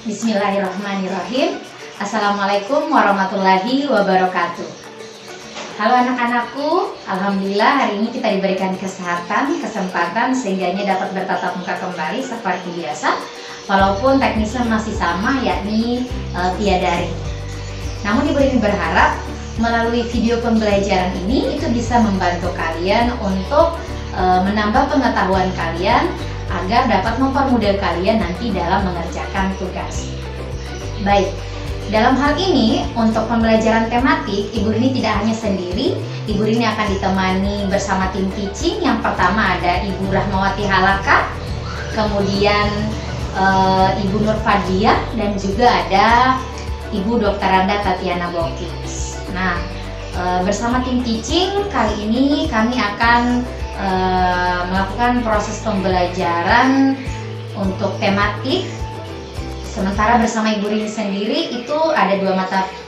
Bismillahirrahmanirrahim. Assalamualaikum warahmatullahi wabarakatuh. Halo anak-anakku, alhamdulillah hari ini kita diberikan kesempatan sehingganya dapat bertatap muka kembali seperti biasa, walaupun teknisnya masih sama, yakni via daring. Namun Ibu Rini berharap melalui video pembelajaran ini itu bisa membantu kalian untuk menambah pengetahuan kalian agar dapat mempermudah kalian nanti dalam mengerjakan tugas. Baik, dalam hal ini untuk pembelajaran tematik, Ibu Rini tidak hanya sendiri. Ibu Rini akan ditemani bersama tim teaching. Yang pertama ada Ibu Rahmawati Halaka, kemudian Ibu Nur Fadiyah, dan juga ada Ibu Dr. Randa Tatiana Bokis. Nah, bersama tim teaching kali ini kami akan melakukan proses pembelajaran untuk tematik. Sementara bersama Ibu Rini sendiri itu ada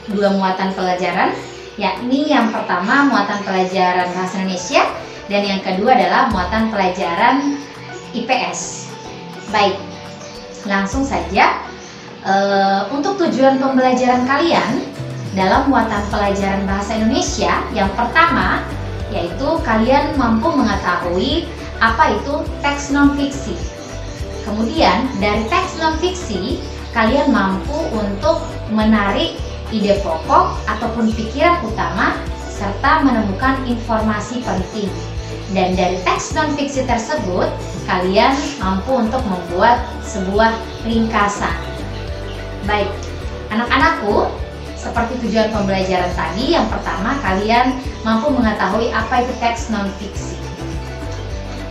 dua muatan pelajaran, yakni yang pertama muatan pelajaran Bahasa Indonesia dan yang kedua adalah muatan pelajaran IPS. Baik, langsung saja. Untuk tujuan pembelajaran kalian dalam muatan pelajaran Bahasa Indonesia, yang pertama yaitu kalian mampu mengetahui apa itu teks non-fiksi. Kemudian dari teks non-fiksi kalian mampu untuk menarik ide pokok ataupun pikiran utama serta menemukan informasi penting. Dan dari teks non-fiksi tersebut kalian mampu untuk membuat sebuah ringkasan. Baik, anak-anakku, seperti tujuan pembelajaran tadi, yang pertama kalian mampu mengetahui apa itu teks non-fiksi.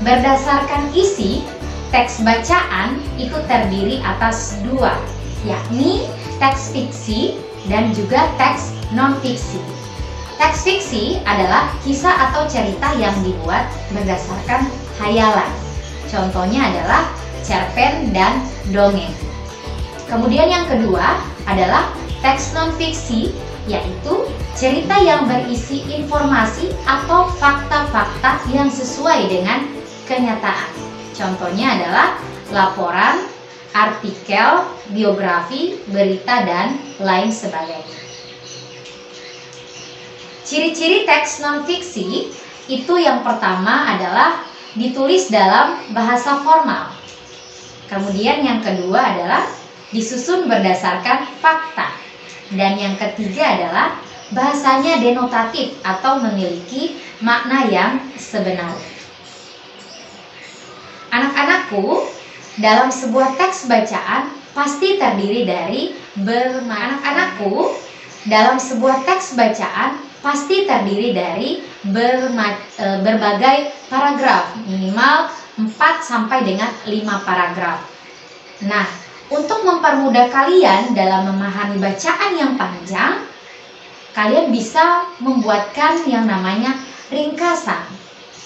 Berdasarkan isi, teks bacaan itu terdiri atas dua, yakni teks fiksi dan juga teks non-fiksi. Teks fiksi adalah kisah atau cerita yang dibuat berdasarkan khayalan. Contohnya adalah cerpen dan dongeng. Kemudian yang kedua adalah teks non-fiksi, yaitu cerita yang berisi informasi atau fakta-fakta yang sesuai dengan kenyataan. Contohnya adalah laporan, artikel, biografi, berita, dan lain sebagainya. Ciri-ciri teks non-fiksi itu yang pertama adalah ditulis dalam bahasa formal. Kemudian yang kedua adalah disusun berdasarkan fakta. Dan yang ketiga adalah bahasanya denotatif atau memiliki makna yang sebenarnya. Anak-anakku, dalam sebuah teks bacaan pasti terdiri dari Anak-anakku, dalam sebuah teks bacaan pasti terdiri dari berbagai paragraf, minimal 4 sampai dengan 5 paragraf. Nah, untuk mempermudah kalian dalam memahami bacaan yang panjang, kalian bisa membuatkan yang namanya ringkasan.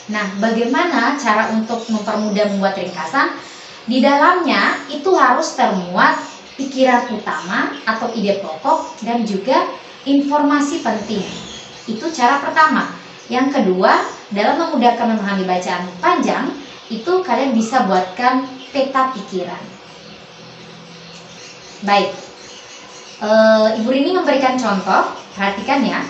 Nah, bagaimana cara untuk mempermudah membuat ringkasan? Di dalamnya itu harus termuat pikiran utama atau ide pokok dan juga informasi penting. Itu cara pertama. Yang kedua, dalam memudahkan memahami bacaan panjang, itu kalian bisa buatkan peta pikiran. Baik, Ibu Rini memberikan contoh, perhatikan ya.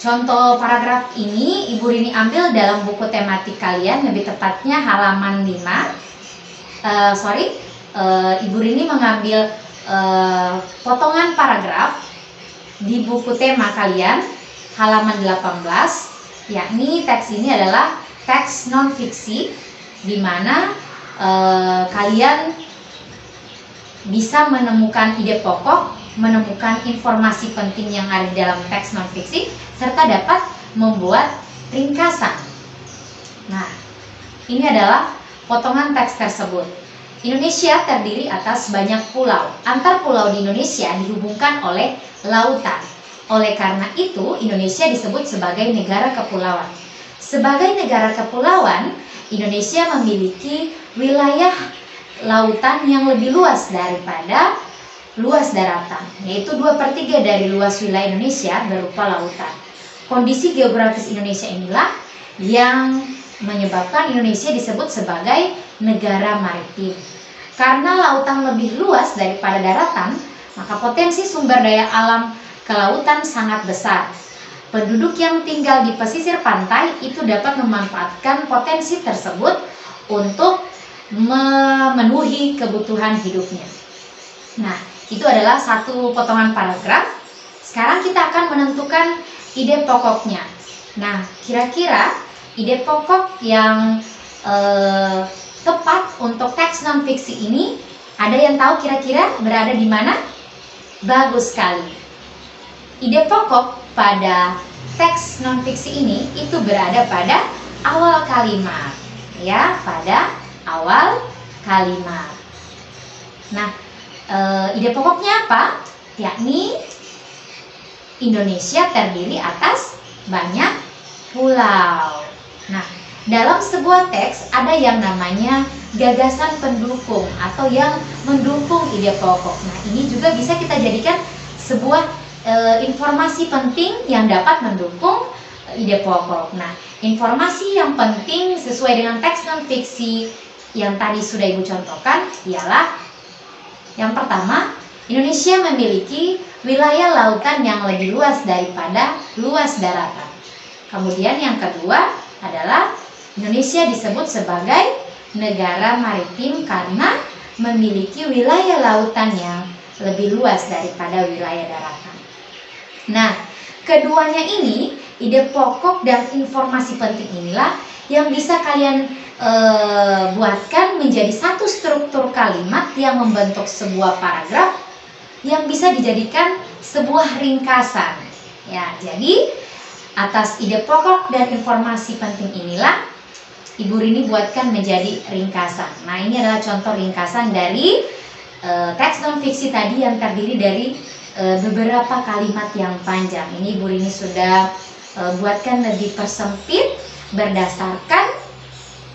Contoh paragraf ini Ibu Rini ambil dalam buku tematik kalian, lebih tepatnya halaman 5. Ibu Rini mengambil potongan paragraf di buku tema kalian, halaman 18, yakni teks ini adalah teks non-fiksi, di mana kalian bisa menemukan ide pokok, menemukan informasi penting yang ada di dalam teks non-fiksi, serta dapat membuat ringkasan. Nah, ini adalah potongan teks tersebut. Indonesia terdiri atas banyak pulau. Antar pulau di Indonesia dihubungkan oleh lautan. Oleh karena itu, Indonesia disebut sebagai negara kepulauan. Sebagai negara kepulauan, Indonesia memiliki wilayah lautan yang lebih luas daripada luas daratan, yaitu 2/3 dari luas wilayah Indonesia berupa lautan. Kondisi geografis Indonesia inilah yang menyebabkan Indonesia disebut sebagai negara maritim. Karena lautan lebih luas daripada daratan, maka potensi sumber daya alam kelautan sangat besar. Penduduk yang tinggal di pesisir pantai itu dapat memanfaatkan potensi tersebut untuk memenuhi kebutuhan hidupnya. Nah, itu adalah satu potongan paragraf. Sekarang kita akan menentukan ide pokoknya. Nah, kira-kira ide pokok yang tepat untuk teks non-fiksi ini, ada yang tahu kira-kira berada di mana? Bagus sekali. Ide pokok pada teks non-fiksi ini itu berada pada awal kalimat, ya, pada awal kalimat. Nah, ide pokoknya apa? Yakni Indonesia terdiri atas banyak pulau. Nah, dalam sebuah teks ada yang namanya gagasan pendukung atau yang mendukung ide pokok. Nah, ini juga bisa kita jadikan sebuah informasi penting yang dapat mendukung ide pokok. Nah, informasi yang penting sesuai dengan teks non-fiksi yang tadi sudah Ibu contohkan ialah yang pertama, Indonesia memiliki wilayah lautan yang lebih luas daripada luas daratan. Kemudian yang kedua adalah Indonesia disebut sebagai negara maritim karena memiliki wilayah lautan yang lebih luas daripada wilayah daratan. Nah, keduanya ini, ide pokok dan informasi penting inilah yang bisa kalian buatkan menjadi satu struktur kalimat yang membentuk sebuah paragraf yang bisa dijadikan sebuah ringkasan. Ya, jadi atas ide pokok dan informasi penting inilah Ibu Rini buatkan menjadi ringkasan. Nah, ini adalah contoh ringkasan dari teks non-fiksi tadi yang terdiri dari beberapa kalimat yang panjang. Ini Ibu Rini sudah buatkan lebih persempit berdasarkan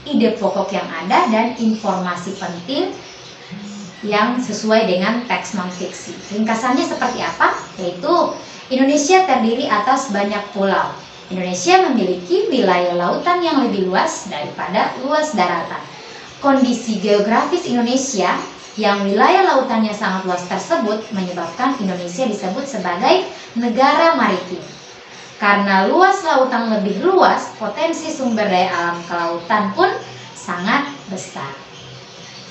ide pokok yang ada dan informasi penting yang sesuai dengan teks non-fiksi. Ringkasannya seperti apa? Yaitu Indonesia terdiri atas banyak pulau. Indonesia memiliki wilayah lautan yang lebih luas daripada luas daratan. Kondisi geografis Indonesia yang wilayah lautannya sangat luas tersebut menyebabkan Indonesia disebut sebagai negara maritim. Karena luas lautan lebih luas, potensi sumber daya alam kelautan pun sangat besar.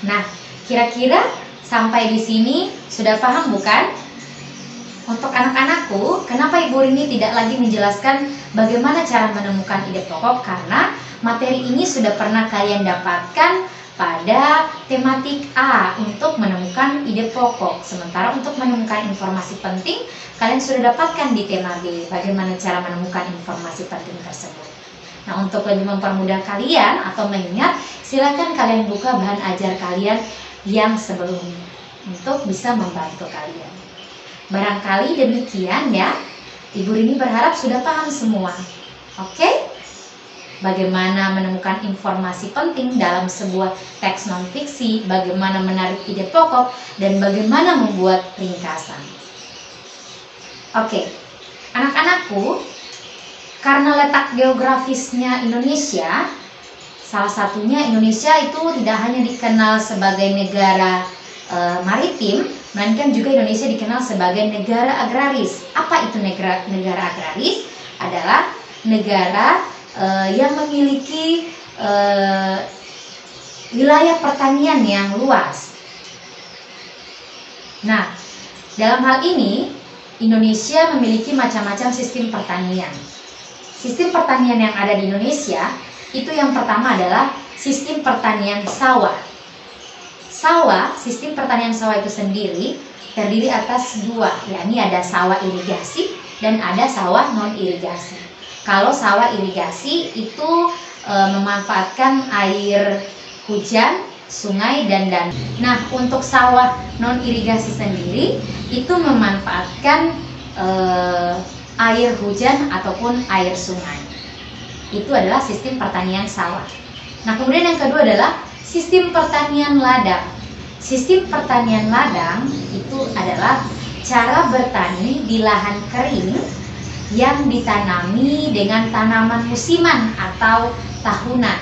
Nah, kira-kira sampai di sini sudah paham bukan? Untuk anak-anakku, kenapa Ibu Rini tidak lagi menjelaskan bagaimana cara menemukan ide pokok? Karena materi ini sudah pernah kalian dapatkan pada tematik A untuk menemukan ide pokok. Sementara untuk menemukan informasi penting, kalian sudah dapatkan di tema B, bagaimana cara menemukan informasi penting tersebut. Nah, untuk lebih mempermudah kalian atau mengingat, silakan kalian buka bahan ajar kalian yang sebelumnya untuk bisa membantu kalian. Barangkali demikian ya. Ibu Rini berharap sudah paham semua. Oke? Bagaimana menemukan informasi penting dalam sebuah teks non-fiksi, bagaimana menarik ide pokok, dan bagaimana membuat ringkasan. Oke, anak-anakku, karena letak geografisnya Indonesia, salah satunya Indonesia itu tidak hanya dikenal sebagai negara maritim, melainkan juga Indonesia dikenal sebagai negara agraris. Apa itu negara agraris? Adalah negara yang memiliki wilayah pertanian yang luas. Nah, dalam hal ini Indonesia memiliki macam-macam sistem pertanian. Sistem pertanian yang ada di Indonesia itu yang pertama adalah sistem pertanian sawah. Sistem pertanian sawah itu sendiri terdiri atas dua, yakni ada sawah irigasi dan ada sawah non irigasi. Kalau sawah irigasi itu memanfaatkan air hujan, sungai dan danau. Nah, untuk sawah non irigasi sendiri itu memanfaatkan air hujan ataupun air sungai. Itu adalah sistem pertanian sawah. Nah, kemudian yang kedua adalah sistem pertanian ladang. Sistem pertanian ladang itu adalah cara bertani di lahan kering yang ditanami dengan tanaman musiman atau tahunan.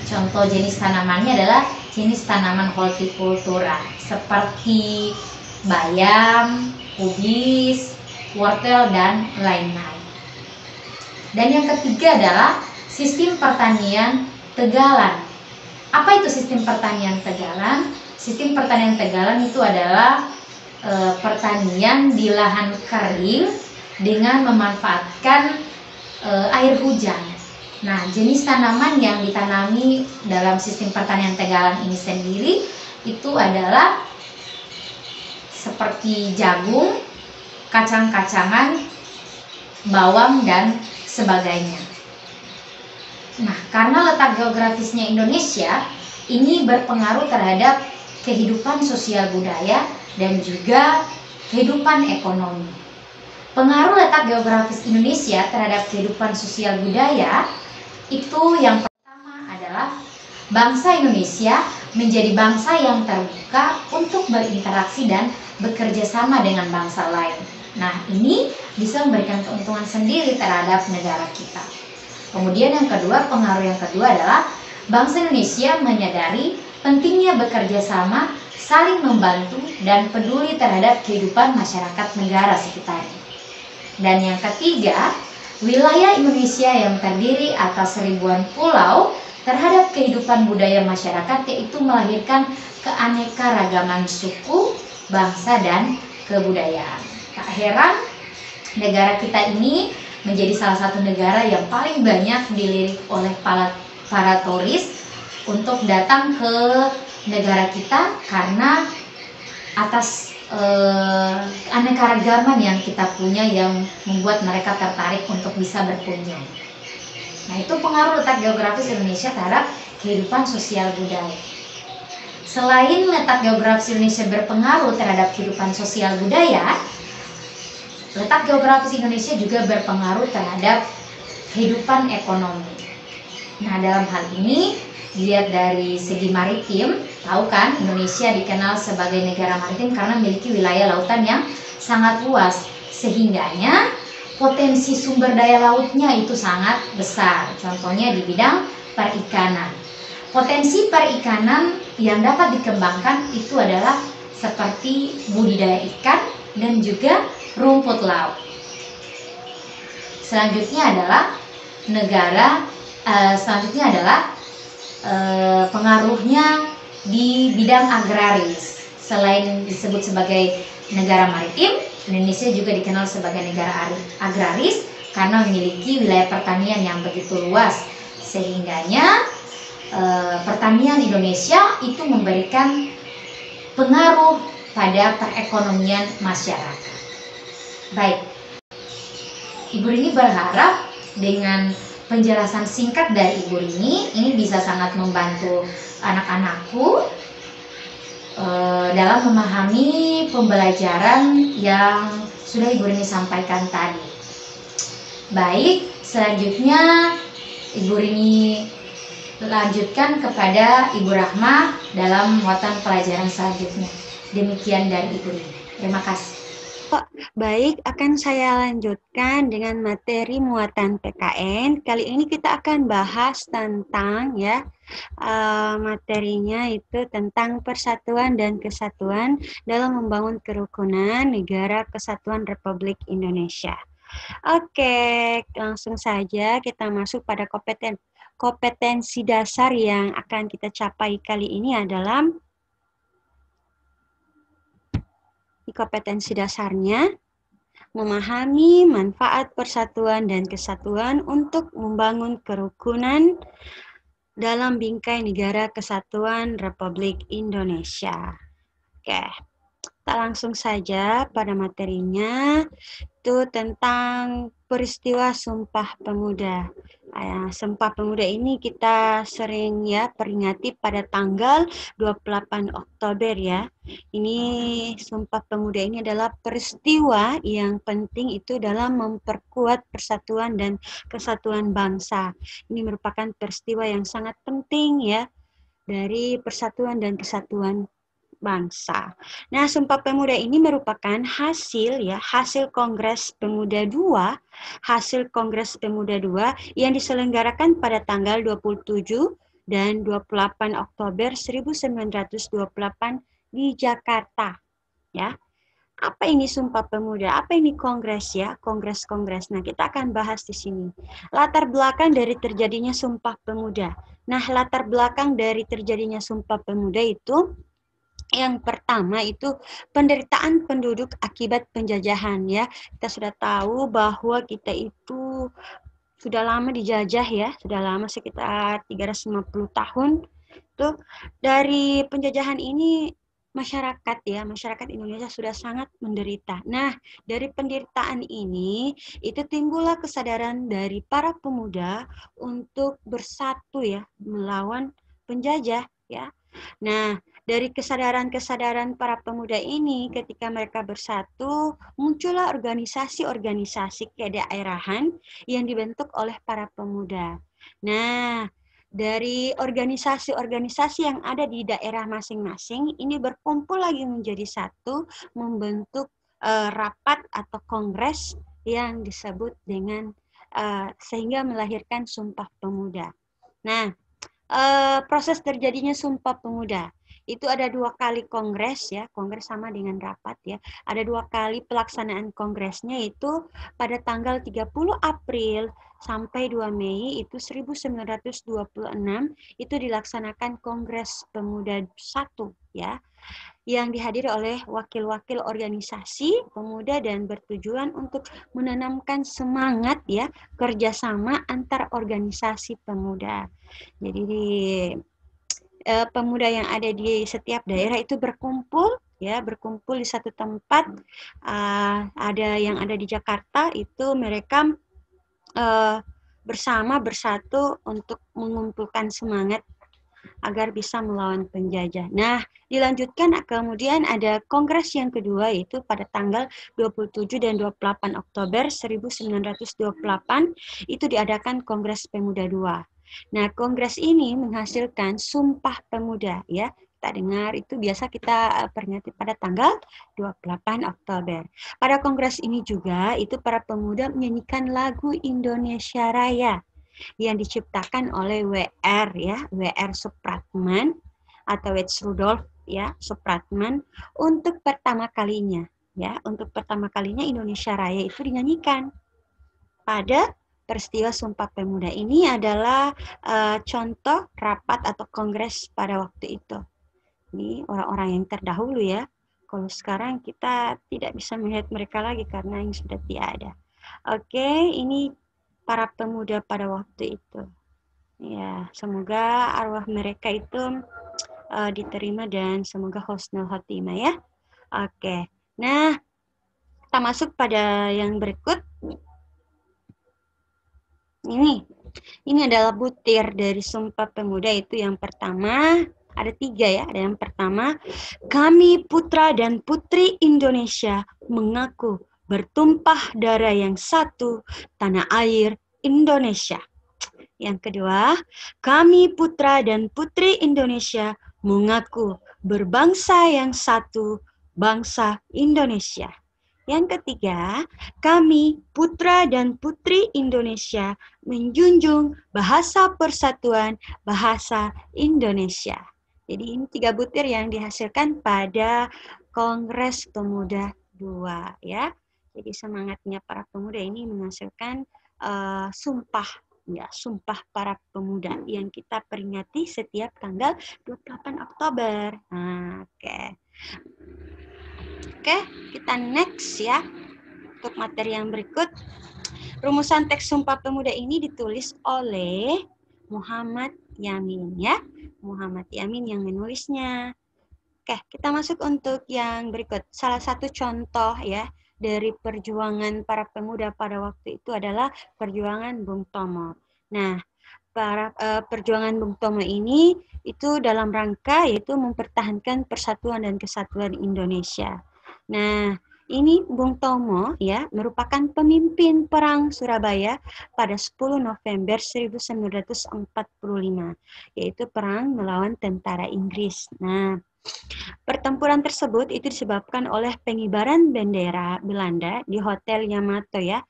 Contoh jenis tanamannya adalah jenis tanaman hortikultura seperti bayam, kubis, wortel, dan lain-lain. Dan yang ketiga adalah sistem pertanian tegalan. Apa itu sistem pertanian tegalan? Sistem pertanian tegalan itu adalah pertanian di lahan kering dengan memanfaatkan air hujan. Nah, jenis tanaman yang ditanami dalam sistem pertanian tegalan ini sendiri itu adalah seperti jagung, kacang-kacangan, bawang, dan sebagainya. Nah, karena letak geografisnya Indonesia, ini berpengaruh terhadap kehidupan sosial budaya dan juga kehidupan ekonomi. Pengaruh letak geografis Indonesia terhadap kehidupan sosial budaya itu yang pertama adalah bangsa Indonesia menjadi bangsa yang terbuka untuk berinteraksi dan bekerja sama dengan bangsa lain. Nah, ini bisa memberikan keuntungan sendiri terhadap negara kita. Kemudian yang kedua, pengaruh yang kedua adalah bangsa Indonesia menyadari pentingnya bekerja sama, saling membantu, dan peduli terhadap kehidupan masyarakat negara sekitarnya. Dan yang ketiga, wilayah Indonesia yang terdiri atas ribuan pulau terhadap kehidupan budaya masyarakat, yaitu melahirkan keanekaragaman suku, bangsa, dan kebudayaan. Tak heran negara kita ini menjadi salah satu negara yang paling banyak dilirik oleh para turis untuk datang ke negara kita karena atas keanekaragaman yang kita punya yang membuat mereka tertarik untuk bisa berkunjung. Nah, itu pengaruh letak geografis Indonesia terhadap kehidupan sosial budaya. Selain letak geografis Indonesia berpengaruh terhadap kehidupan sosial budaya, letak geografis Indonesia juga berpengaruh terhadap kehidupan ekonomi. Nah, dalam hal ini dilihat dari segi maritim, tahu kan Indonesia dikenal sebagai negara maritim karena memiliki wilayah lautan yang sangat luas, sehingganya potensi sumber daya lautnya itu sangat besar. Contohnya di bidang perikanan. Potensi perikanan yang dapat dikembangkan itu adalah seperti budidaya ikan dan juga rumput laut. Selanjutnya adalah pengaruhnya di bidang agraris. Selain disebut sebagai negara maritim, Indonesia juga dikenal sebagai negara agraris karena memiliki wilayah pertanian yang begitu luas, sehingganya pertanian Indonesia itu memberikan pengaruh pada perekonomian masyarakat. Baik, Ibu Rini berharap dengan penjelasan singkat dari Ibu Rini ini bisa sangat membantu anak-anakku dalam memahami pembelajaran yang sudah Ibu Rini sampaikan tadi. Baik, selanjutnya Ibu Rini lanjutkan kepada Ibu Rahma dalam muatan pelajaran selanjutnya. Demikian dari Ibu Rini. Terima kasih. Baik, akan saya lanjutkan dengan materi muatan PKN. Kali ini kita akan bahas tentang materinya itu tentang persatuan dan kesatuan dalam membangun kerukunan Negara Kesatuan Republik Indonesia. Oke, langsung saja kita masuk pada kompetensi dasar yang akan kita capai kali ini adalah kompetensi dasarnya memahami manfaat persatuan dan kesatuan untuk membangun kerukunan dalam bingkai Negara Kesatuan Republik Indonesia. Oke, kita langsung saja pada materinya, itu tentang peristiwa Sumpah Pemuda. Sumpah Pemuda ini kita sering peringati pada tanggal 28 Oktober ya. Ini Sumpah Pemuda ini adalah peristiwa yang penting itu dalam memperkuat persatuan dan kesatuan bangsa. Ini merupakan peristiwa yang sangat penting ya dari persatuan dan kesatuan bangsa. Nah, Sumpah Pemuda ini merupakan hasil Kongres Pemuda II, hasil Kongres Pemuda II yang diselenggarakan pada tanggal 27 dan 28 Oktober 1928 di Jakarta. Ya. Apa ini Sumpah Pemuda? Apa ini kongres ya? Kongres-kongres. Nah, kita akan bahas di sini. Latar belakang dari terjadinya Sumpah Pemuda. Nah, latar belakang dari terjadinya Sumpah Pemuda itu yang pertama itu penderitaan penduduk akibat penjajahan ya. Kita sudah tahu bahwa kita itu sudah lama dijajah ya, sudah lama sekitar 350 tahun. Tuh dari penjajahan ini masyarakat Indonesia sudah sangat menderita. Nah, dari penderitaan ini itu timbullah kesadaran dari para pemuda untuk bersatu ya melawan penjajah ya. Nah, dari kesadaran-kesadaran para pemuda ini ketika mereka bersatu, muncullah organisasi-organisasi kedaerahan yang dibentuk oleh para pemuda. Nah, dari organisasi-organisasi yang ada di daerah masing-masing ini berkumpul lagi menjadi satu, membentuk rapat atau kongres yang disebut dengan sehingga melahirkan Sumpah Pemuda. Nah, proses terjadinya Sumpah Pemuda itu ada 2 kali kongres ya, kongres sama dengan rapat ya. Ada 2 kali pelaksanaan kongresnya itu pada tanggal 30 April sampai 2 Mei itu 1926 itu dilaksanakan Kongres Pemuda 1 ya, yang dihadiri oleh wakil-wakil organisasi pemuda dan bertujuan untuk menanamkan semangat ya kerjasama antar organisasi pemuda. Jadi pemuda yang ada di setiap daerah itu berkumpul di satu tempat. Ada yang ada di Jakarta itu mereka bersatu untuk mengumpulkan semangat agar bisa melawan penjajah. Nah, dilanjutkan kemudian ada kongres yang kedua yaitu pada tanggal 27 dan 28 Oktober 1928 itu diadakan Kongres Pemuda II. Nah, kongres ini menghasilkan Sumpah Pemuda ya. Kita dengar itu biasa kita peringati pada tanggal 28 Oktober. Pada kongres ini juga itu para pemuda menyanyikan lagu Indonesia Raya yang diciptakan oleh WR ya, WR Supratman atau Wets Rudolf ya, Supratman untuk pertama kalinya ya, untuk pertama kalinya Indonesia Raya itu dinyanyikan. Pada peristiwa Sumpah Pemuda ini adalah contoh rapat atau kongres pada waktu itu. Ini orang-orang yang terdahulu ya. Kalau sekarang kita tidak bisa melihat mereka lagi karena yang sudah tiada. Oke, ini para pemuda pada waktu itu. Ya, semoga arwah mereka itu diterima dan semoga husnul khotimah ya. Oke. Nah, kita masuk pada yang berikut. Ini adalah butir dari Sumpah Pemuda itu yang pertama. Ada 3 ya. Ada yang pertama, kami putra dan putri Indonesia mengaku bertumpah darah yang satu, tanah air Indonesia. Yang kedua, kami putra dan putri Indonesia mengaku berbangsa yang satu, bangsa Indonesia. Yang ketiga, kami putra dan putri Indonesia menjunjung bahasa persatuan, bahasa Indonesia. Jadi ini 3 butir yang dihasilkan pada Kongres Pemuda II ya. Jadi semangatnya para pemuda ini menghasilkan sumpah para pemuda yang kita peringati setiap tanggal 28 Oktober. Oke, kita next ya. Untuk materi yang berikut, rumusan teks Sumpah Pemuda ini ditulis oleh Muhammad Yamin ya. Muhammad Yamin yang menulisnya. Oke, kita masuk untuk yang berikut. Salah satu contoh ya dari perjuangan para pemuda pada waktu itu adalah perjuangan Bung Tomo. Nah, perjuangan Bung Tomo ini itu dalam rangka yaitu mempertahankan persatuan dan kesatuan Indonesia. Nah, ini Bung Tomo ya merupakan pemimpin perang Surabaya pada 10 November 1945, yaitu perang melawan tentara Inggris. Nah, pertempuran tersebut itu disebabkan oleh pengibaran bendera Belanda di Hotel Yamato ya.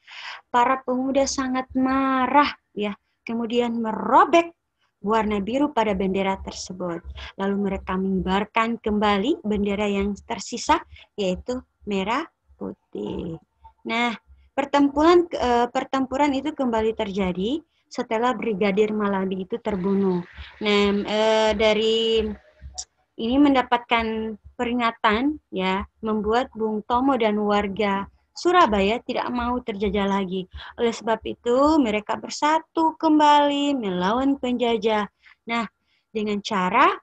Para pemuda sangat marah ya, kemudian merobek warna biru pada bendera tersebut. Lalu mereka mengibarkan kembali bendera yang tersisa, yaitu merah putih. Nah, pertempuran itu kembali terjadi setelah Brigadir Malabi itu terbunuh. Nah, dari ini mendapatkan peringatan, ya, membuat Bung Tomo dan warga Surabaya tidak mau terjajah lagi. Oleh sebab itu, mereka bersatu kembali melawan penjajah. Nah, dengan cara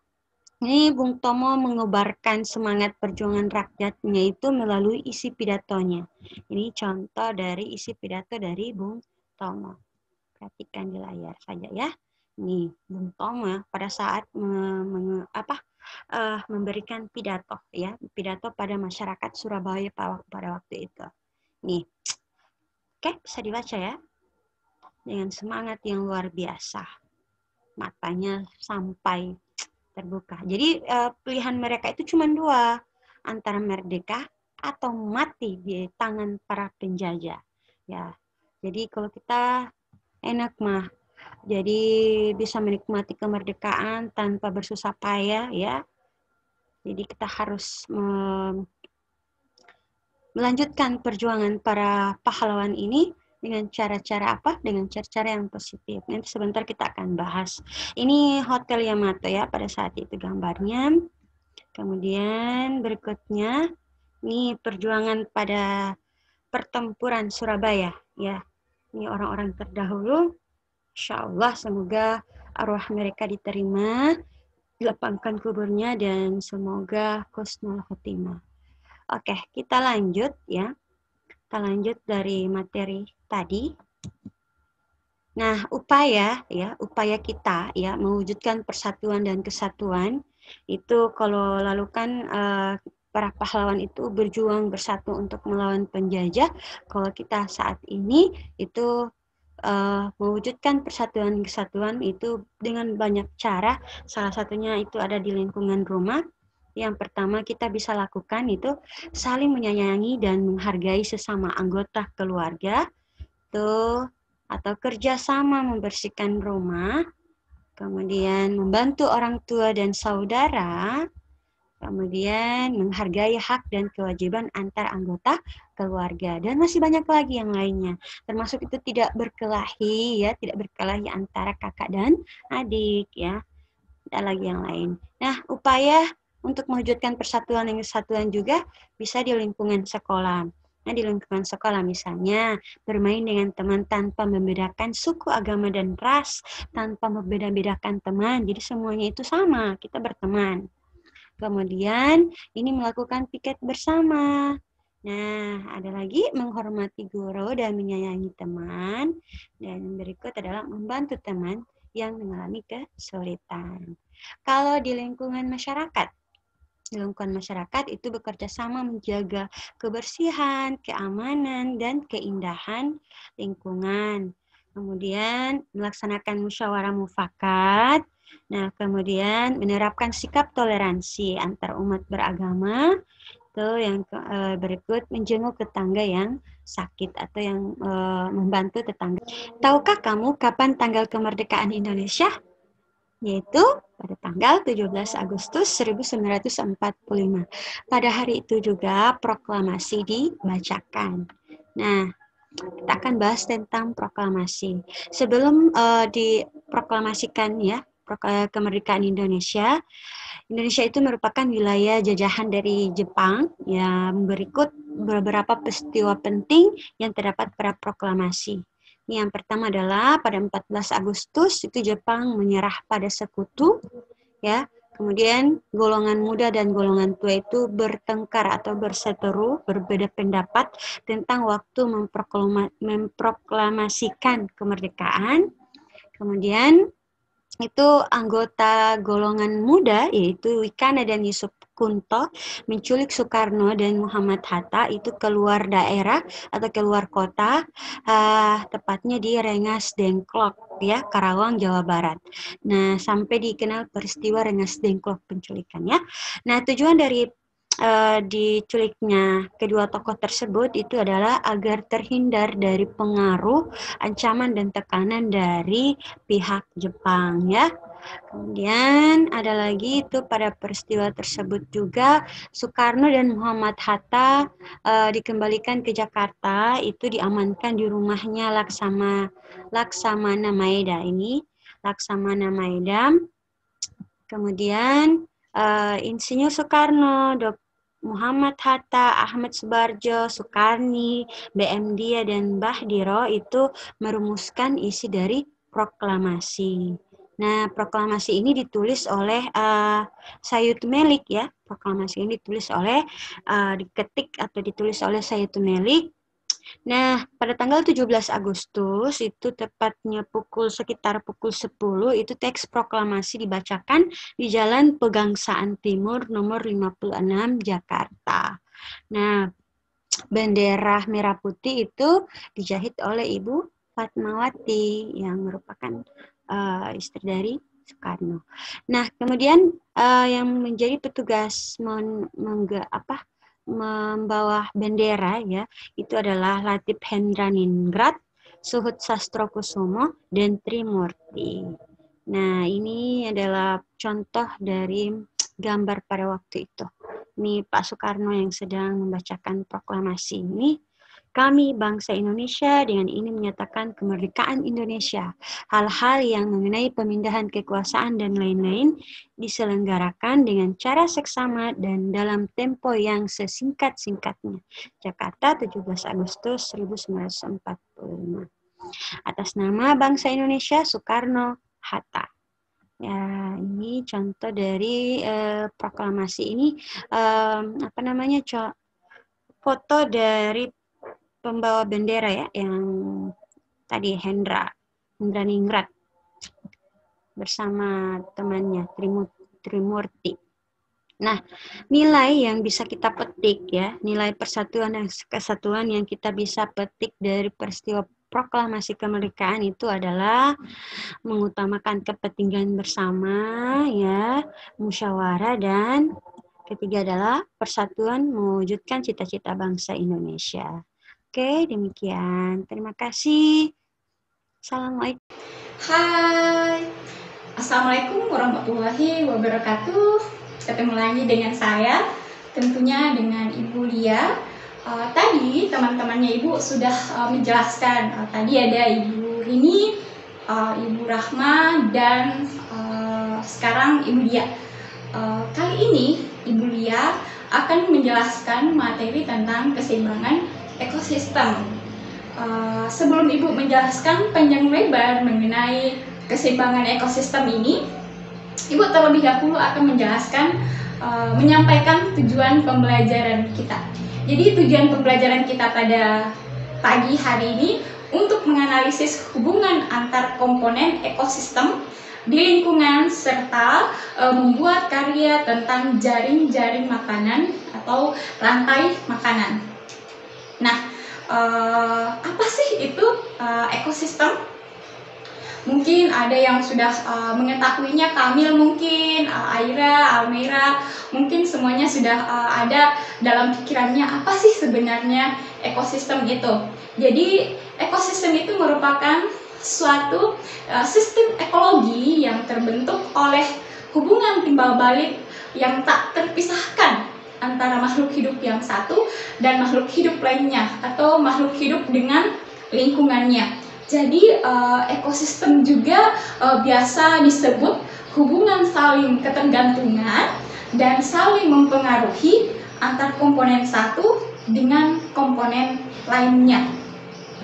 ini Bung Tomo mengobarkan semangat perjuangan rakyatnya itu melalui isi pidatonya. Ini contoh dari isi pidato dari Bung Tomo. Perhatikan di layar saja ya. Ini Bung Tomo pada saat memberikan pidato, ya, pidato pada masyarakat Surabaya pada waktu itu. Nih, oke, bisa dibaca ya. Dengan semangat yang luar biasa, matanya sampai terbuka. Jadi pilihan mereka itu cuma dua, antara merdeka atau mati di tangan para penjajah. Ya, jadi kalau kita enak mah, jadi bisa menikmati kemerdekaan tanpa bersusah payah, ya. Jadi kita harus melanjutkan perjuangan para pahlawan ini dengan cara-cara apa? Dengan cara-cara yang positif. Nanti sebentar kita akan bahas. Ini Hotel Yamato ya pada saat itu gambarnya. Kemudian berikutnya ini perjuangan pada pertempuran Surabaya ya. Ini orang-orang terdahulu. Insya Allah semoga arwah mereka diterima, dilapangkan kuburnya, dan semoga husnul khotimah. Oke, kita lanjut ya. Kita lanjut dari materi tadi. Nah, upaya kita ya mewujudkan persatuan dan kesatuan itu kalau lalu kan para pahlawan itu berjuang bersatu untuk melawan penjajah. Kalau kita saat ini itu mewujudkan persatuan dan kesatuan itu dengan banyak cara. Salah satunya itu ada di lingkungan rumah. Yang pertama kita bisa lakukan itu saling menyayangi dan menghargai sesama anggota keluarga, tuh, atau kerjasama membersihkan rumah, kemudian membantu orang tua dan saudara, kemudian menghargai hak dan kewajiban antar anggota keluarga, dan masih banyak lagi yang lainnya. Termasuk itu tidak berkelahi ya, tidak berkelahi antara kakak dan adik ya. Ada lagi yang lain. Nah, upaya untuk mewujudkan persatuan dan kesatuan juga bisa di lingkungan sekolah. Nah, di lingkungan sekolah misalnya bermain dengan teman tanpa membedakan suku, agama, dan ras, tanpa membeda-bedakan teman. Jadi semuanya itu sama, kita berteman. Kemudian ini melakukan piket bersama. Nah, ada lagi menghormati guru dan menyayangi teman. Dan berikut adalah membantu teman yang mengalami kesulitan. Kalau di lingkungan masyarakat itu bekerja sama menjaga kebersihan, keamanan, dan keindahan lingkungan. Kemudian melaksanakan musyawarah mufakat. Nah, kemudian menerapkan sikap toleransi antar umat beragama. Itu yang berikut menjenguk tetangga yang sakit atau yang membantu tetangga. Tahukah kamu kapan tanggal kemerdekaan Indonesia? Yaitu pada tanggal 17 Agustus 1945. Pada hari itu juga proklamasi dibacakan. Nah, kita akan bahas tentang proklamasi. Sebelum diproklamasikan ya kemerdekaan Indonesia, Indonesia itu merupakan wilayah jajahan dari Jepang. Ya, berikut beberapa peristiwa penting yang terdapat pada proklamasi. Yang pertama adalah pada 14 Agustus itu Jepang menyerah pada sekutu, ya. Kemudian golongan muda dan golongan tua itu bertengkar atau berseteru, berbeda pendapat tentang waktu memproklamasikan kemerdekaan. Kemudian itu anggota golongan muda yaitu Wikana dan Yusuf Kunto menculik Soekarno dan Muhammad Hatta itu keluar daerah atau keluar kota, tepatnya di Rengas Dengklok ya, Karawang, Jawa Barat. Nah, sampai dikenal peristiwa Rengas Dengklok penculikannya. Nah, tujuan dari diculiknya kedua tokoh tersebut itu adalah agar terhindar dari pengaruh, ancaman, dan tekanan dari pihak Jepang ya. Kemudian ada lagi itu pada peristiwa tersebut juga Soekarno dan Muhammad Hatta dikembalikan ke Jakarta, itu diamankan di rumahnya Laksamana Maeda ini, Laksamana Maeda. Kemudian Insinyur Soekarno, Muhammad Hatta, Ahmad Subarjo, Soekarni, BM Dia, dan Mbah Diro itu merumuskan isi dari proklamasi. Nah, proklamasi ini ditulis oleh Sayyid Melik ya. Proklamasi ini diketik atau ditulis oleh Sayyid Melik. Nah, pada tanggal 17 Agustus itu tepatnya sekitar pukul 10 itu teks proklamasi dibacakan di Jalan Pegangsaan Timur nomor 56 Jakarta. Nah, bendera merah putih itu dijahit oleh Ibu Fatmawati yang merupakan istri dari Soekarno. Nah, kemudian yang menjadi petugas membawa bendera ya, itu adalah Latif Hendraningrat, Suhut Sastrokusumo, dan Trimurti. Nah, ini adalah contoh dari gambar pada waktu itu. Ini Pak Soekarno yang sedang membacakan proklamasi ini. Kami bangsa Indonesia dengan ini menyatakan kemerdekaan Indonesia. Hal-hal yang mengenai pemindahan kekuasaan dan lain-lain diselenggarakan dengan cara seksama dan dalam tempo yang sesingkat-singkatnya. Jakarta, 17 Agustus 1945. Atas nama bangsa Indonesia, Soekarno-Hatta. Ya, ini contoh dari proklamasi ini, foto dari pembawa bendera ya, yang tadi Hendraningrat bersama temannya Trimurti. Nah, nilai yang bisa kita petik ya, nilai persatuan dan kesatuan yang kita bisa petik dari peristiwa proklamasi kemerdekaan itu adalah mengutamakan kepentingan bersama ya, musyawarah, dan ketiga adalah persatuan mewujudkan cita-cita bangsa Indonesia. Oke, demikian. Terima kasih. Assalamualaikum. Hai, Assalamualaikum warahmatullahi wabarakatuh. Ketemu lagi dengan saya, tentunya dengan Ibu Lia. Tadi teman-temannya Ibu sudah menjelaskan. Tadi ada Ibu Rini, Ibu Rahma, dan sekarang Ibu Lia. Kali ini Ibu Lia akan menjelaskan materi tentang keseimbangan ekosistem. Sebelum Ibu menjelaskan panjang lebar mengenai keseimbangan ekosistem ini, Ibu terlebih dahulu akan menjelaskan, menyampaikan tujuan pembelajaran kita. Jadi tujuan pembelajaran kita pada pagi hari ini untuk menganalisis hubungan antar komponen ekosistem di lingkungan serta membuat karya tentang jaring-jaring makanan atau rantai makanan. Nah, apa sih itu ekosistem? Mungkin ada yang sudah mengetahuinya, Kamil mungkin, Aira, Almira, mungkin semuanya sudah ada dalam pikirannya apa sih sebenarnya ekosistem itu. Jadi ekosistem itu merupakan suatu sistem ekologi yang terbentuk oleh hubungan timbal balik yang tak terpisahkan antara makhluk hidup yang satu dan makhluk hidup lainnya atau makhluk hidup dengan lingkungannya. Jadi ekosistem juga biasa disebut hubungan saling ketergantungan dan saling mempengaruhi antar komponen satu dengan komponen lainnya.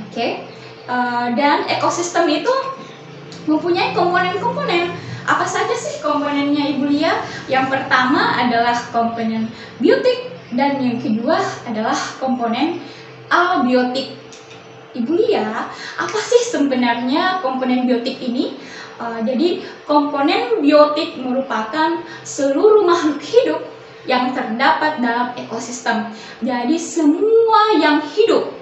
Oke. Dan ekosistem itu mempunyai komponen-komponen. Apa saja sih komponennya Ibu Lia? Yang pertama adalah komponen biotik dan yang kedua adalah komponen abiotik. Ibu Lia, apa sih sebenarnya komponen biotik ini? Jadi komponen biotik merupakan seluruh makhluk hidup yang terdapat dalam ekosistem. Jadi semua yang hidup,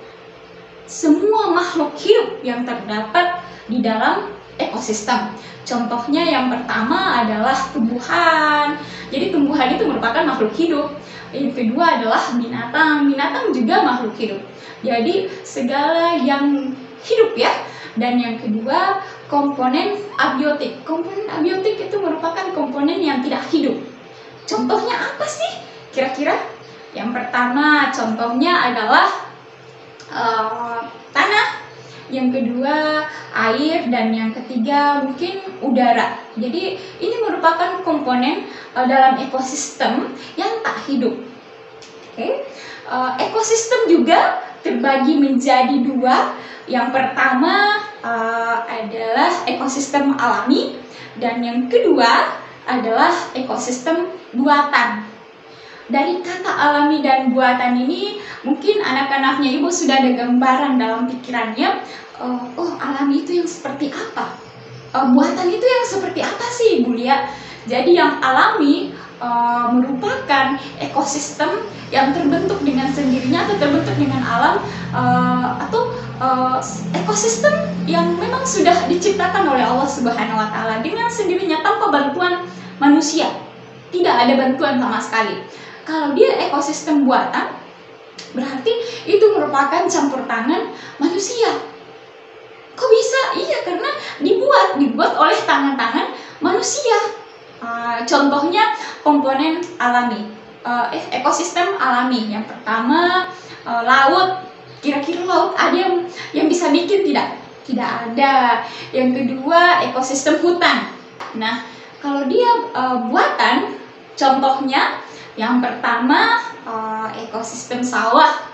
semua makhluk hidup yang terdapat di dalam ekosistem. Contohnya yang pertama adalah tumbuhan. Jadi tumbuhan itu merupakan makhluk hidup. Yang kedua adalah binatang. Binatang juga makhluk hidup. Jadi segala yang hidup ya. Dan yang kedua komponen abiotik. Komponen abiotik itu merupakan komponen yang tidak hidup. Contohnya apa sih kira-kira? Yang pertama contohnya adalah tanah, yang kedua air, dan yang ketiga mungkin udara. Jadi ini merupakan komponen dalam ekosistem yang tak hidup. Oke. Ekosistem juga terbagi menjadi dua. Yang pertama adalah ekosistem alami, dan yang kedua adalah ekosistem buatan. Dari kata alami dan buatan ini, mungkin anak-anaknya ibu sudah ada gambaran dalam pikirannya. Oh, alami itu yang seperti apa? Buatan itu yang seperti apa sih, Ibu Lia? Jadi yang alami merupakan ekosistem yang terbentuk dengan sendirinya atau terbentuk dengan alam, atau ekosistem yang memang sudah diciptakan oleh Allah Subhanahu wa Ta'ala dengan sendirinya tanpa bantuan manusia. Tidak ada bantuan sama sekali. Kalau dia ekosistem buatan, berarti itu merupakan campur tangan manusia. Kok bisa? Iya, karena dibuat oleh tangan-tangan manusia. Contohnya komponen alami, ekosistem alami. Yang pertama laut. Kira-kira laut ada yang bisa bikin tidak? Tidak ada. Yang kedua ekosistem hutan. Nah, kalau dia buatan, contohnya yang pertama ekosistem sawah.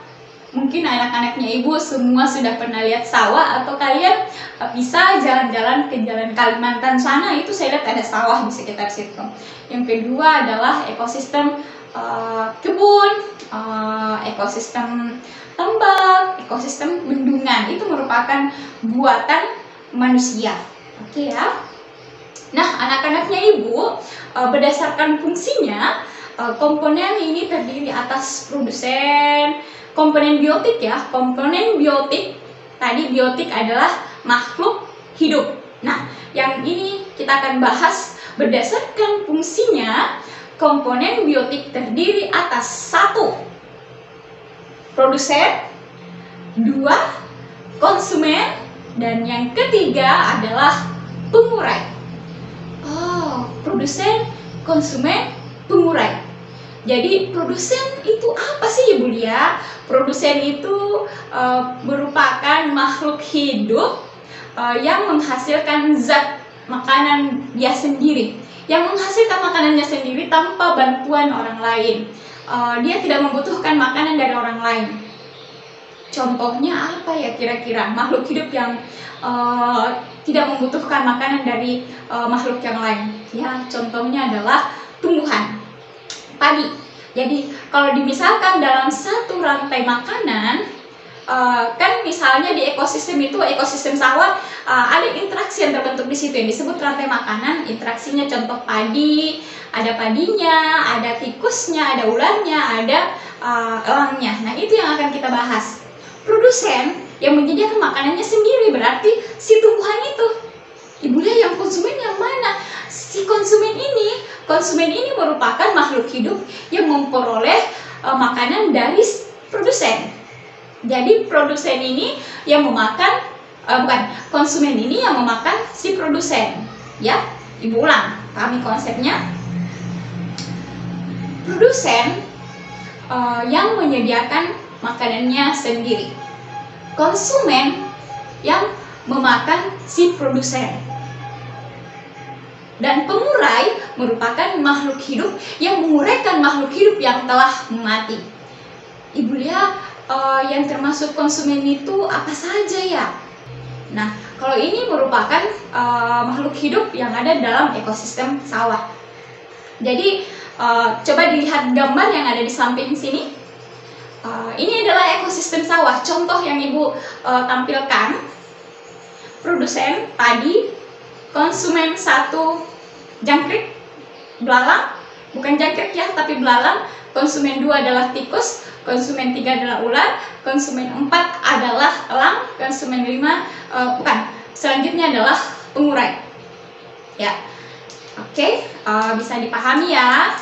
Mungkin anak-anaknya ibu semua sudah pernah lihat sawah, atau kalian bisa jalan-jalan ke jalan Kalimantan sana, itu saya lihat ada sawah di sekitar situ. Yang kedua adalah ekosistem kebun, ekosistem tambak, ekosistem bendungan. Itu merupakan buatan manusia. Oke ya. Nah, anak-anaknya ibu berdasarkan fungsinya, komponen ini terdiri atas produsen, komponen biotik ya. Komponen biotik, tadi biotik adalah makhluk hidup. Nah, yang ini kita akan bahas berdasarkan fungsinya. Komponen biotik terdiri atas 1. Produsen, 2. Konsumen, dan yang ketiga adalah pengurai. Produsen, konsumen, pengurai. Jadi produsen itu apa sih, Ibu Lia? Produsen itu merupakan makhluk hidup yang menghasilkan zat makanan dia sendiri, yang menghasilkan makanannya sendiri tanpa bantuan orang lain. Dia tidak membutuhkan makanan dari orang lain. Contohnya apa ya kira-kira makhluk hidup yang tidak membutuhkan makanan dari makhluk yang lain? Ya, contohnya adalah tumbuhan, padi. Jadi kalau dimisalkan dalam satu rantai makanan, kan misalnya di ekosistem itu, ekosistem sawah, ada interaksi yang terbentuk di situ yang disebut rantai makanan. Interaksinya contoh padi, ada padinya, ada tikusnya, ada ularnya, ada elangnya. Nah, itu yang akan kita bahas. Produsen yang menyediakan makanannya sendiri, berarti si tumbuhan itu. Ibu Lia, yang konsumen yang mana? Si konsumen ini merupakan makhluk hidup yang memperoleh makanan dari produsen. Jadi produsen ini yang memakan, konsumen ini yang memakan si produsen. Ya, Ibu ulang, pahami konsepnya. Produsen yang menyediakan makanannya sendiri. Konsumen yang memakan si produsen. Dan pengurai merupakan makhluk hidup yang menguraikan makhluk hidup yang telah mati. Ibu Lia, yang termasuk konsumen itu apa saja ya? Nah, kalau ini merupakan makhluk hidup yang ada dalam ekosistem sawah. Jadi coba dilihat gambar yang ada di samping sini. Ini adalah ekosistem sawah. Contoh yang Ibu tampilkan: produsen padi, konsumen 1 jangkrik, belalang, bukan jangkrik ya, tapi belalang. Konsumen 2 adalah tikus, konsumen 3 adalah ular, konsumen 4 adalah elang, konsumen 5 selanjutnya adalah pengurai. Ya, oke, bisa dipahami ya.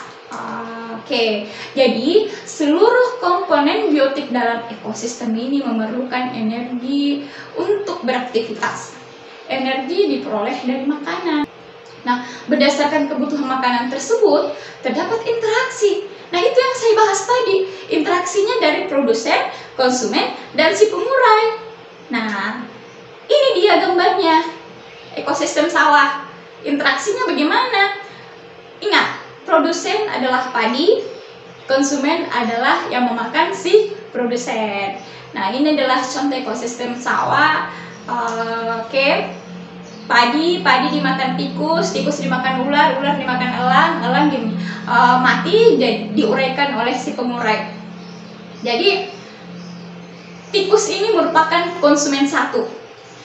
Oke, jadi seluruh komponen biotik dalam ekosistem ini memerlukan energi untuk beraktivitas. energi diperoleh dari makanan. Nah, berdasarkan kebutuhan makanan tersebut, terdapat interaksi. Nah, itu yang saya bahas tadi, interaksinya dari produsen, konsumen, dan si pengurai. Nah, ini dia gambarnya, ekosistem sawah. Interaksinya bagaimana? Ingat, produsen adalah padi, konsumen adalah yang memakan si produsen. Nah, ini adalah contoh ekosistem sawah. Oke. Padi dimakan tikus dimakan ular dimakan elang mati diuraikan oleh si pengurai. Jadi tikus ini merupakan konsumen satu.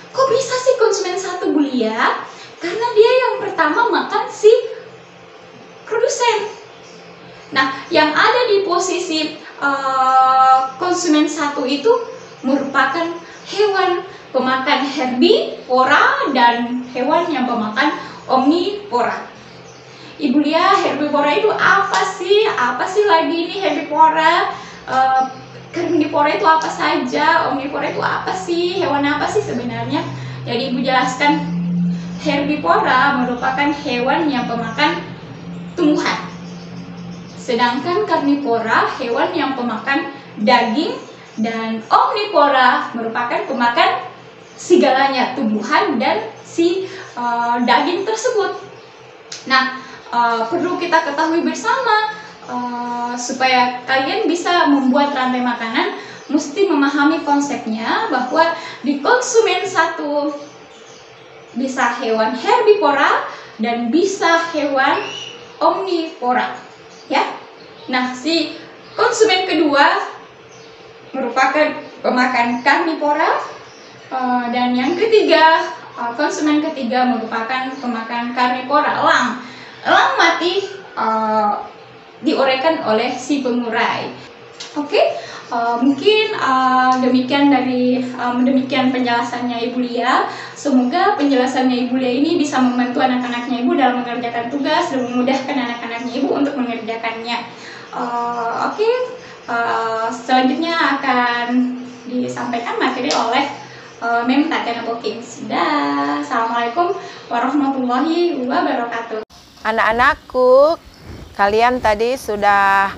Kok bisa sih konsumen satu, Bu Lia? Karena dia yang pertama makan si produsen. Nah, yang ada di posisi konsumen satu itu merupakan hewan pemakan herbivora dan hewan yang pemakan omnivora. Ibu Lia, herbivora itu apa sih? Apa sih lagi ini herbivora? Karnivora itu apa saja? Omnivora itu apa sih? Hewan apa sih sebenarnya? Jadi Ibu jelaskan, herbivora merupakan hewan yang pemakan tumbuhan. Sedangkan karnivora hewan yang pemakan daging, dan omnivora merupakan pemakan segalanya, tumbuhan dan si daging tersebut. Nah, perlu kita ketahui bersama supaya kalian bisa membuat rantai makanan, mesti memahami konsepnya bahwa di konsumen satu bisa hewan herbivora dan bisa hewan omnivora, ya. Nah, si konsumen kedua merupakan pemakan karnivora, dan yang ketiga, konsumen ketiga merupakan pemakan karnivora, elang. Elang mati diuraikan oleh si pengurai. Oke, mungkin demikian penjelasannya Ibu Lia. Semoga penjelasannya Ibu Lia ini bisa membantu anak-anaknya Ibu dalam mengerjakan tugas dan memudahkan anak-anaknya Ibu untuk mengerjakannya. Selanjutnya akan disampaikan materi oleh Mem Tatiana Pokins. Assalamualaikum warahmatullahi wabarakatuh. Anak-anakku, kalian tadi sudah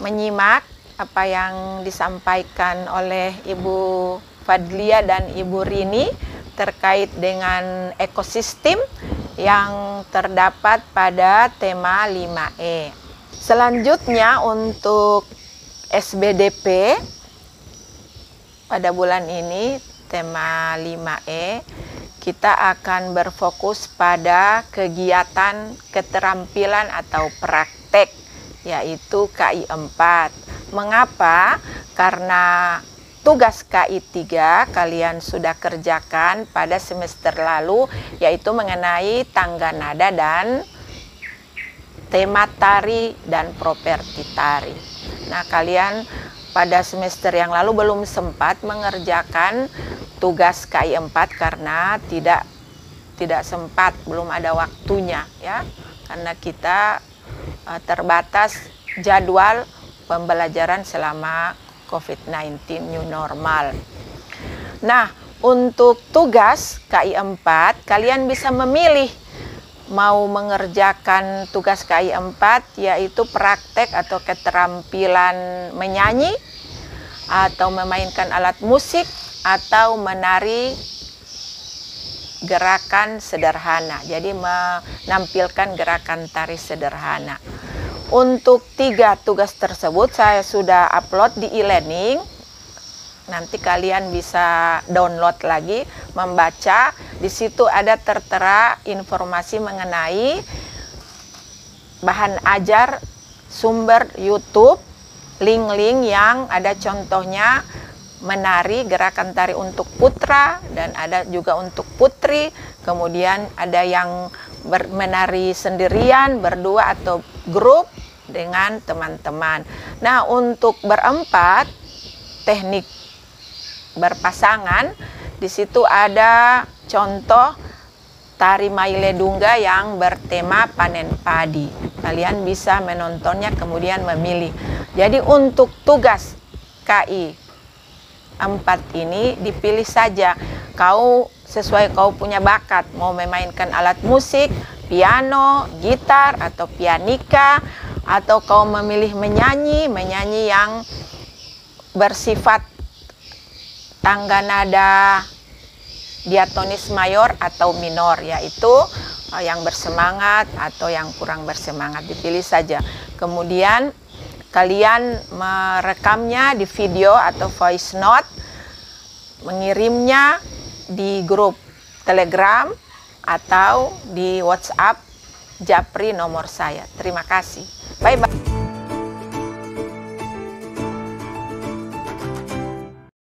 menyimak apa yang disampaikan oleh Ibu Fadlia dan Ibu Rini terkait dengan ekosistem yang terdapat pada tema 5E. Selanjutnya untuk SBDP pada bulan ini tema 5E, kita akan berfokus pada kegiatan keterampilan atau praktek, yaitu KI 4. Mengapa? Karena tugas KI 3 kalian sudah kerjakan pada semester lalu, yaitu mengenai tangga nada dan tema tari dan properti tari. Nah, kalian pada semester yang lalu belum sempat mengerjakan tugas KI 4 karena tidak sempat, belum ada waktunya, ya. Karena kita terbatas jadwal pembelajaran selama COVID-19 new normal. Nah, untuk tugas KI 4 kalian bisa memilih mau mengerjakan tugas KI 4, yaitu praktek atau keterampilan menyanyi atau memainkan alat musik atau menari gerakan sederhana. Jadi menampilkan gerakan tari sederhana. Untuk 3 tugas tersebut saya sudah upload di e-learning. Nanti kalian bisa download lagi, membaca. Di situ ada tertera informasi mengenai bahan ajar, sumber YouTube, link-link yang ada contohnya menari gerakan tari untuk putra dan ada juga untuk putri. Kemudian ada yang menari sendirian, berdua atau grup dengan teman-teman. Nah, untuk berempat, teknik berpasangan, di situ ada contoh tari Mailedungga yang bertema panen padi. Kalian bisa menontonnya kemudian memilih. Jadi untuk tugas KI 4 ini dipilih saja. kau sesuai kau punya bakat, mau memainkan alat musik, piano, gitar, atau pianika, atau kau memilih menyanyi yang bersifat tangga nada diatonis mayor atau minor, yaitu yang bersemangat atau yang kurang bersemangat, dipilih saja. Kemudian kalian merekamnya di video atau voice note, mengirimnya di grup Telegram atau di WhatsApp Japri nomor saya. Terima kasih. Bye-bye.